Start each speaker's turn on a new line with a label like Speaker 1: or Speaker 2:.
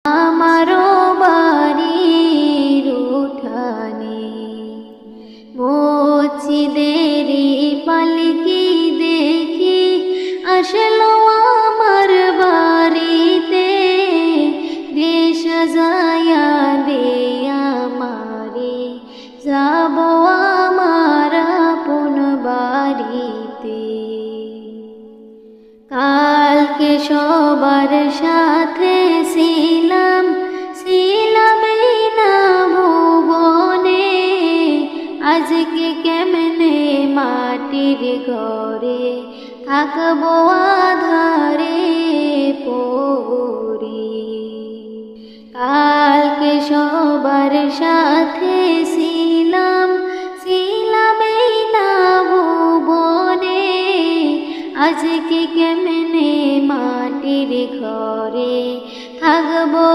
Speaker 1: আমারও বাড়ির উঠানে মসজিদেরই পালকি দেখি আসলো আমার বাড়িতে, দে সাজায়া দে আমারে, যাব আমার আপন বাড়িতে। কালকে সবার সাথে ছিলাম ছিলামই না ভুবনে, আজকে কেমনে মাটির ঘরে থাকবো আধারে পড়ে। কালকে সবার সাথে ছিলাম ছিলামই না ভুবনে, আজকে কেমনে মাটির ঘরে থাকবো